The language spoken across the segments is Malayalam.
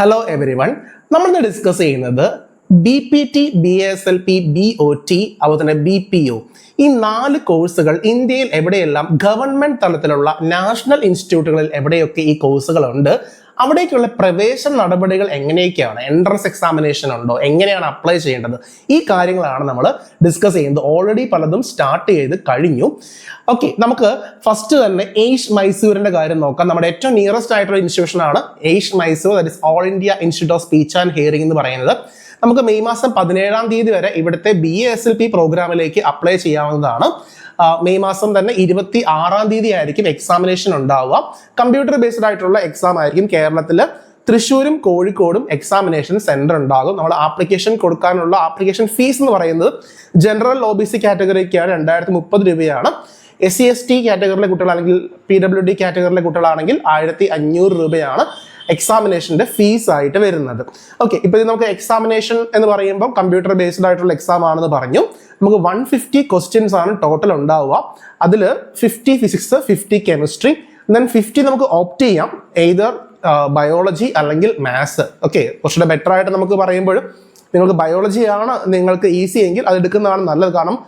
Hello every one. നമ്മളിന്ന് ഡിസ്കസ് ചെയ്യുന്നത് BPT, BSLP, BOT, അതുപോലെ തന്നെ BPO ഈ 4 കോഴ്സുകൾ ഇന്ത്യയിൽ എവിടെയെല്ലാം ഗവൺമെന്റ് തലത്തിലുള്ള നാഷണൽ ഇൻസ്റ്റിറ്റ്യൂട്ടുകളിൽ എവിടെയൊക്കെ ഈ കോഴ്സുകളുണ്ട്, അവിടേക്കുള്ള പ്രവേശന നടപടികൾ എങ്ങനെയൊക്കെയാണ്, എൻട്രൻസ് എക്സാമിനേഷൻ ഉണ്ടോ, എങ്ങനെയാണ് അപ്ലൈ ചെയ്യേണ്ടത്, ഈ കാര്യങ്ങളാണ് നമ്മൾ ഡിസ്കസ് ചെയ്യുന്നത്. ഓൾറെഡി പലതും സ്റ്റാർട്ട് ചെയ്ത് കഴിഞ്ഞു. ഓക്കെ, നമുക്ക് ഫസ്റ്റ് തന്നെ എയ്ഷ് മൈസൂരിന്റെ കാര്യം നോക്കാം. നമ്മുടെ ഏറ്റവും നിയറസ്റ്റ് ആയിട്ടുള്ള ഇൻസ്റ്റിറ്റ്യൂഷൻ ആണ് AIISH Mysore, that is All India Institute of Speech and Hearing എന്ന് പറയുന്നത്. നമുക്ക് മെയ് മാസം 17-ാം തീയതി വരെ ഇവിടുത്തെ BASLP പ്രോഗ്രാമിലേക്ക് അപ്ലൈ ചെയ്യാവുന്നതാണ്. മെയ് മാസം തന്നെ 26-ാം തീയതി ആയിരിക്കും എക്സാമിനേഷൻ ഉണ്ടാവുക. കമ്പ്യൂട്ടർ ബേസ്ഡ് ആയിട്ടുള്ള എക്സാം ആയിരിക്കും. കേരളത്തിൽ തൃശ്ശൂരും കോഴിക്കോടും എക്സാമിനേഷൻ സെന്റർ ഉണ്ടാകും. നമ്മൾ ആപ്ലിക്കേഷൻ കൊടുക്കാനുള്ള ആപ്ലിക്കേഷൻ ഫീസ് എന്ന് പറയുന്നത് ജനറൽ OBC കാറ്റഗറിക്കാണ് 2030 രൂപയാണ്. SC/ST കാറ്റഗറിയിലെ കുട്ടികളാണെങ്കിൽ PWD കാറ്റഗറിയിലെ കുട്ടികളാണെങ്കിൽ 1500 രൂപയാണ് എക്സാമിനേഷന്റെ ഫീസ് ആയിട്ട് വരുന്നത്. ഓക്കെ, ഇപ്പൊ നമുക്ക് എക്സാമിനേഷൻ എന്ന് പറയുമ്പോൾ കമ്പ്യൂട്ടർ ബേസ്ഡ് ആയിട്ടുള്ള എക്സാം ആണെന്ന് പറഞ്ഞു. നമുക്ക് 150 ക്വസ്റ്റ്യൻസ് ആണ് ടോട്ടൽ ഉണ്ടാവുക. അതിൽ 50 ഫിസിക്സ്, 50 കെമിസ്ട്രി, ദെൻ 50 നമുക്ക് ഓപ്റ്റ് ചെയ്യാം എയ്തർ ബയോളജി അല്ലെങ്കിൽ മാത്സ്. ഓക്കെ, കുറച്ചുകൂടെ ബെറ്റർ ആയിട്ട് നമുക്ക് പറയുമ്പോൾ നിങ്ങൾക്ക് ബയോളജി ആണ് നിങ്ങൾക്ക് ഈസി എങ്കിൽ അത് എടുക്കുന്നതാണ് നല്ലത്. കാരണം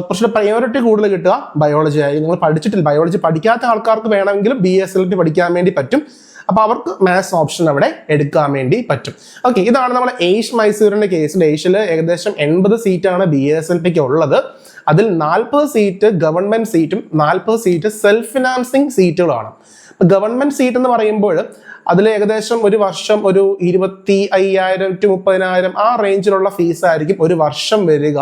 കുറച്ചുകൂടെ പ്രയോറിറ്റി കൂടുതൽ കിട്ടുക ബയോളജി ആയി. നിങ്ങൾ പഠിച്ചിട്ടില്ല, ബയോളജി പഠിക്കാത്ത ആൾക്കാർക്ക് വേണമെങ്കിലും BSLP പഠിക്കാൻ വേണ്ടി പറ്റും. അപ്പോൾ അവർക്ക് മാത്സ് ഓപ്ഷൻ അവിടെ എടുക്കാൻ വേണ്ടി പറ്റും. ഓക്കെ, ഇതാണ് നമ്മുടെ എയ്ഷ് മൈസൂരിന്റെ കേസിൽ. എയ്ഷിൽ ഏകദേശം 80 സീറ്റാണ് BSLPക്ക് ഉള്ളത്. അതിൽ 40 സീറ്റ് ഗവൺമെന്റ് സീറ്റും 40 സീറ്റ് സെൽഫ് ഫിനാൻസിങ് സീറ്റുകളാണ്. ഗവൺമെന്റ് സീറ്റ് എന്ന് പറയുമ്പോൾ അതിൽ ഏകദേശം ഒരു വർഷം ഒരു 25,000 to 30,000 ആ റേഞ്ചിലുള്ള ഫീസ് ആയിരിക്കും ഒരു വർഷം വരിക.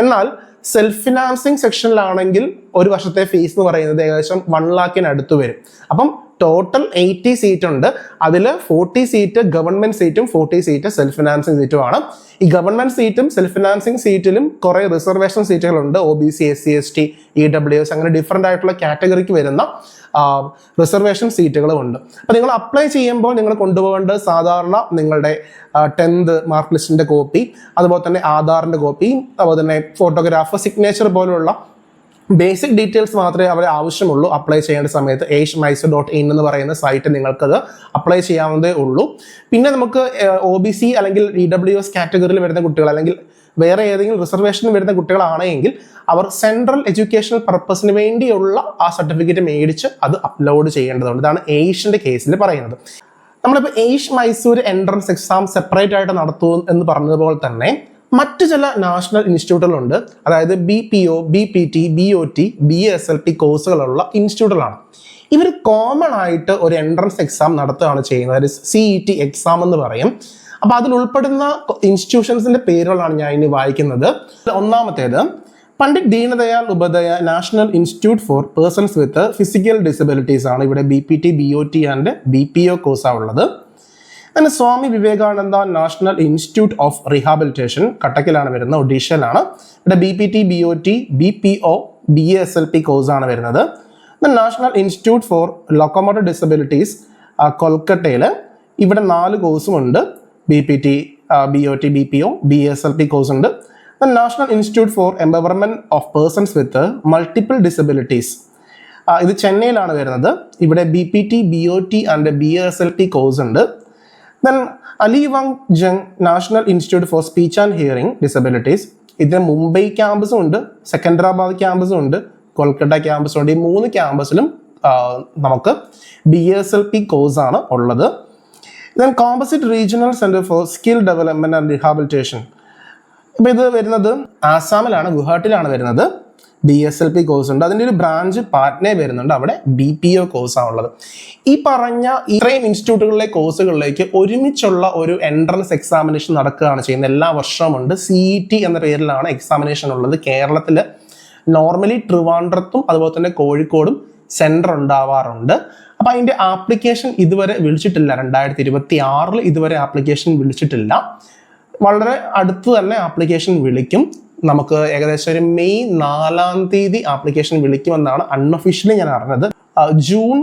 എന്നാൽ സെൽഫ് ഫിനാൻസിങ് സെക്ഷനിലാണെങ്കിൽ ഒരു വർഷത്തെ ഫീസ് എന്ന് പറയുന്നത് ഏകദേശം 1 lakhന് അടുത്ത് വരും. അപ്പം ടോട്ടൽ 80 സീറ്റ് ഉണ്ട്. അതിൽ 40 സീറ്റ് ഗവൺമെന്റ് സീറ്റും 40 സീറ്റ് സെൽഫ് ഫിനാൻസിങ് സീറ്റുമാണ്. ഈ ഗവൺമെന്റ് സീറ്റും സെൽഫ് ഫിനാൻസിങ് സീറ്റിലും കുറെ റിസർവേഷൻ സീറ്റുകളുണ്ട്. OBC, SC/ST, EWS അങ്ങനെ ഡിഫറെന്റ് ആയിട്ടുള്ള കാറ്റഗറിക്ക് വരുന്ന റിസർവേഷൻ സീറ്റുകളും ഉണ്ട്. അപ്പൊ നിങ്ങൾ അപ്ലൈ ചെയ്യുമ്പോൾ നിങ്ങൾ കൊണ്ടുപോകേണ്ടത് സാധാരണ നിങ്ങളുടെ 10th മാർക്ക് ലിസ്റ്റിന്റെ കോപ്പി, അതുപോലെ തന്നെ ആധാറിന്റെ കോപ്പി, അതുപോലെ തന്നെ ഫോട്ടോഗ്രാഫ്, സിഗ്നേച്ചർ പോലുള്ള ബേസിക് ഡീറ്റെയിൽസ് മാത്രമേ അവരെ ആവശ്യമുള്ളൂ. അപ്ലൈ ചെയ്യേണ്ട സമയത്ത് ashmysore.in എന്ന് പറയുന്ന സൈറ്റ് നിങ്ങൾക്കത് അപ്ലൈ ചെയ്യാവുന്നതേ ഉള്ളൂ. പിന്നെ നമുക്ക് OBC അല്ലെങ്കിൽ EWS കാറ്റഗറിയിൽ വരുന്ന കുട്ടികൾ അല്ലെങ്കിൽ വേറെ ഏതെങ്കിലും റിസർവേഷൻ വരുന്ന കുട്ടികളാണെങ്കിൽ അവർ സെൻട്രൽ എഡ്യൂക്കേഷണൽ പർപ്പസിന് വേണ്ടിയുള്ള ആ സർട്ടിഫിക്കറ്റ് മേടിച്ച് അത് അപ്ലോഡ് ചെയ്യേണ്ടതുണ്ട്. ഇതാണ് എയ്ഷിന്റെ കേസിൽ പറയുന്നത്. നമ്മളിപ്പോൾ എയ്ഷ് മൈസൂർ എൻട്രൻസ് എക്സാം സെപ്പറേറ്റ് ആയിട്ട് നടത്തും എന്ന് പറഞ്ഞതുപോലെ തന്നെ മറ്റു ചില നാഷണൽ ഇൻസ്റ്റിറ്റ്യൂട്ടുകളുണ്ട്. അതായത് BPO, BPT, BOT, BSLP കോഴ്സുകളുള്ള ഇൻസ്റ്റിറ്റ്യൂട്ടുകളാണ്. ഇവർ കോമൺ ആയിട്ട് ഒരു എൻട്രൻസ് എക്സാം നടത്തുകയാണ് ചെയ്യുന്നത്. അതായത് CET എക്സാം എന്ന് പറയും. അപ്പോൾ അതിൽ ഉൾപ്പെടുന്ന ഇൻസ്റ്റിറ്റ്യൂഷൻസിന്റെ പേരുകളാണ് ഞാൻ ഇനി വായിക്കുന്നത്. ഒന്നാമത്തേത് Pandit Deendayal Upadhyaya National Institute for Persons with Physical Disabilities ആണ്. ഇവിടെ BPT, BOT ആൻഡ് BPO കോഴ്സാണ് ഉള്ളത്. പിന്നെ Swami Vivekananda National Institute of Rehabilitation കട്ടക്കിലാണ് വരുന്നത്, ഒഡീഷയിലാണ്. ഇവിടെ BPT, BOT, BPO, BSLP കോഴ്സാണ് വരുന്നത്. National Institute for Locomotive Disabilities കൊൽക്കട്ടയിൽ. ഇവിടെ 4 കോഴ്സും ഉണ്ട്. BPT, BOT, BPO, BSLP course ഉണ്ട്. National Institute for Empowerment of Persons with Multiple Disabilities, ഇത് ചെന്നൈയിലാണ് വരുന്നത്. ഇവിടെ BPT, BOT and BSLP course ഉണ്ട്. Then Ali Yavar Jung National Institute for Speech and Hearing Disabilities, ഇതിന് മുംബൈ ക്യാമ്പസും ഉണ്ട്, സെക്കൻഡറാബാദ് ക്യാമ്പസും ഉണ്ട്, കൊൽക്കട്ട ക്യാമ്പസും ഉണ്ട്. ഈ 3 ക്യാമ്പസിലും നമുക്ക് BSLP കോഴ്സാണ് ഉള്ളത്. Then composite regional centre for skill development and rehabilitation, ഇപ്പം ഇത് വരുന്നത് ആസാമിലാണ്, ഗുവാഹട്ടിയിലാണ് വരുന്നത്. BSLP കോഴ്സ് ഉണ്ട്. അതിൻ്റെ ഒരു ബ്രാഞ്ച് പാറ്റ്നയെ വരുന്നുണ്ട്, അവിടെ BPO കോഴ്സാണ് ഉള്ളത്. ഈ പറഞ്ഞ ഇത്രയും ഇൻസ്റ്റിറ്റ്യൂട്ടുകളിലെ കോഴ്സുകളിലേക്ക് ഒരുമിച്ചുള്ള ഒരു എൻട്രൻസ് എക്സാമിനേഷൻ നടക്കുകയാണ് ചെയ്യുന്നത്. എല്ലാ വർഷവും ഉണ്ട്. CET എന്ന പേരിലാണ് എക്സാമിനേഷൻ ഉള്ളത്. കേരളത്തിൽ നോർമലി ട്രിവാൻഡ്രത്തും അതുപോലെ തന്നെ കോഴിക്കോടും സെൻറ്റർ ഉണ്ടാവാറുണ്ട്. അപ്പം അതിൻ്റെ ആപ്ലിക്കേഷൻ ഇതുവരെ വിളിച്ചിട്ടില്ല. 2026 ഇതുവരെ ആപ്ലിക്കേഷൻ വിളിച്ചിട്ടില്ല. വളരെ അടുത്ത് തന്നെ ആപ്ലിക്കേഷൻ വിളിക്കും. നമുക്ക് ഏകദേശം ഒരു മെയ് 4-ാം തീയതി ആപ്ലിക്കേഷൻ വിളിക്കുമെന്നാണ് അൺഒഫീഷ്യലി ഞാൻ അറിഞ്ഞത്. ജൂൺ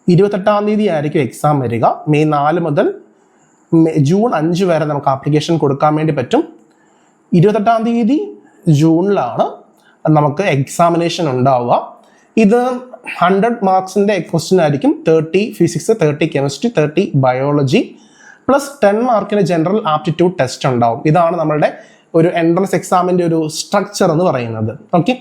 28-ാം തീയതി ആയിരിക്കും എക്സാം വരിക. മെയ് 4 മുതൽ ജൂൺ 5 വരെ നമുക്ക് ആപ്ലിക്കേഷൻ കൊടുക്കാൻ വേണ്ടി പറ്റും. 28-ാം തീയതി ജൂണിലാണ് നമുക്ക് എക്സാമിനേഷൻ ഉണ്ടാവുക. ഇത് 100 മാർക്സിന്റെ ക്വസ്റ്റ്യൻ ആയിരിക്കും. 30 ഫിസിക്സ്, 30 കെമിസ്ട്രി, 30 ബയോളജി. പ്ലസ് 10 മാർക്കിന് ജനറൽ ആപ്റ്റിറ്റ്യൂഡ് ടെസ്റ്റ് ഉണ്ടാവും. ഇതാണ് നമ്മളുടെ ഒരു എൻട്രൻസ് എക്സാമിൻ്റെ ഒരു സ്ട്രക്ചർ എന്ന് പറയുന്നത്. ഓക്കെ,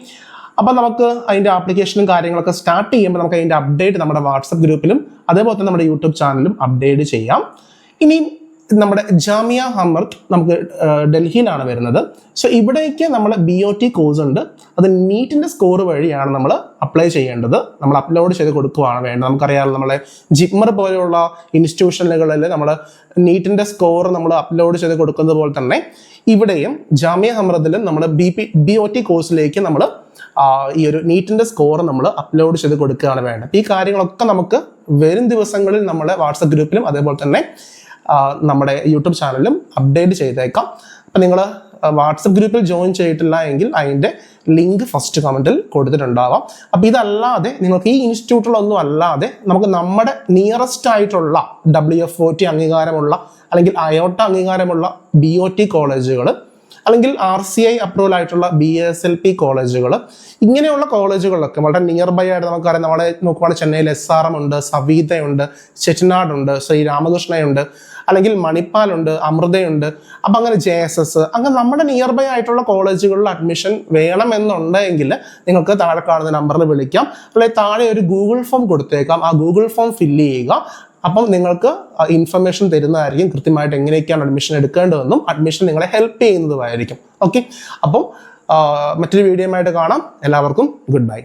അപ്പം നമുക്ക് അതിൻ്റെ ആപ്ലിക്കേഷനും കാര്യങ്ങളൊക്കെ സ്റ്റാർട്ട് ചെയ്യുമ്പോൾ നമുക്ക് അതിൻ്റെ അപ്ഡേറ്റ് നമ്മുടെ വാട്സപ്പ് ഗ്രൂപ്പിലും അതേപോലെ തന്നെ നമ്മുടെ യൂട്യൂബ് ചാനലിലും അപ്ഡേറ്റ് ചെയ്യാം. ഇനി നമ്മുടെ ജാമിയ ഹമ്മർത്ത് നമുക്ക് ഡൽഹിയിലാണ് വരുന്നത്. സോ ഇവിടേക്ക് നമ്മൾ BOT കോഴ്സ് ഉണ്ട്. അത് നീറ്റിൻ്റെ സ്കോർ വഴിയാണ് നമ്മൾ അപ്ലൈ ചെയ്യേണ്ടത്. നമ്മൾ അപ്ലോഡ് ചെയ്ത് കൊടുക്കുകയാണ് വേണ്ടത്. നമുക്കറിയാമല്ലോ, നമ്മളെ ജിപ്മർ പോലെയുള്ള ഇൻസ്റ്റിറ്റ്യൂഷനുകളിൽ നമ്മൾ നീറ്റിൻ്റെ സ്കോർ നമ്മൾ അപ്ലോഡ് ചെയ്ത് കൊടുക്കുന്നത് പോലെ തന്നെ ഇവിടെയും ജാമിയ ഹമ്മർത്തിലും നമ്മൾ BOT കോഴ്സിലേക്ക് നമ്മൾ ഈ ഒരു നീറ്റിൻ്റെ സ്കോർ നമ്മൾ അപ്ലോഡ് ചെയ്ത് കൊടുക്കുകയാണ് വേണ്ടത്. ഈ കാര്യങ്ങളൊക്കെ നമുക്ക് വരും ദിവസങ്ങളിൽ നമ്മുടെ വാട്സപ്പ് ഗ്രൂപ്പിലും അതേപോലെ തന്നെ നമ്മുടെ യൂട്യൂബ് ചാനലിലും അപ്ഡേറ്റ് ചെയ്തേക്കാം. അപ്പം നിങ്ങൾ വാട്സപ്പ് ഗ്രൂപ്പിൽ ജോയിൻ ചെയ്തിട്ടില്ല എങ്കിൽ അതിൻ്റെ ലിങ്ക് ഫസ്റ്റ് കമൻറ്റിൽ കൊടുത്തിട്ടുണ്ടാവാം. അപ്പോൾ ഇതല്ലാതെ നിങ്ങൾക്ക് ഈ ഇൻസ്റ്റിറ്റ്യൂട്ടിലൊന്നും അല്ലാതെ നമുക്ക് നമ്മുടെ നിയറസ്റ്റ് ആയിട്ടുള്ള WFOT അംഗീകാരമുള്ള അല്ലെങ്കിൽ അയോട്ട അംഗീകാരമുള്ള BOT കോളേജുകൾ അല്ലെങ്കിൽ RCI അപ്രൂവൽ ആയിട്ടുള്ള BASLP കോളേജുകൾ, ഇങ്ങനെയുള്ള കോളേജുകളിലൊക്കെ വളരെ നിയർ ബൈ ആയിട്ട് നമുക്കറിയാം. നമ്മളെ നോക്കുവാണെങ്കിൽ ചെന്നൈയിൽ SRM ഉണ്ട്, സവീതയുണ്ട്, ചെട്ടിനാടുണ്ട്, ശ്രീ രാമകൃഷ്ണയുണ്ട്, അല്ലെങ്കിൽ മണിപ്പാലുണ്ട്, അമൃതയുണ്ട്. അപ്പം അങ്ങനെ JSS, അങ്ങനെ നമ്മുടെ നിയർ ബൈ ആയിട്ടുള്ള കോളേജുകളിൽ അഡ്മിഷൻ വേണമെന്നുണ്ടെങ്കിൽ നിങ്ങൾക്ക് താഴെ കാണുന്ന നമ്പറിൽ വിളിക്കാം. അല്ലെങ്കിൽ താഴെ ഒരു ഗൂഗിൾ ഫോം കൊടുത്തേക്കാം. ആ ഗൂഗിൾ ഫോം ഫില്ല് ചെയ്യുക. അപ്പം നിങ്ങൾക്ക് ഇൻഫർമേഷൻ തരുന്നതായിരിക്കും, കൃത്യമായിട്ട് എങ്ങനെയൊക്കെയാണ് അഡ്മിഷൻ എടുക്കേണ്ടതെന്നും അഡ്മിഷൻ നിങ്ങളെ ഹെൽപ്പ് ചെയ്യുന്നതുമായിരിക്കും. ഓക്കെ, അപ്പം മറ്റൊരു വീഡിയോയുമായിട്ട് കാണാം. എല്ലാവർക്കും ഗുഡ് ബൈ.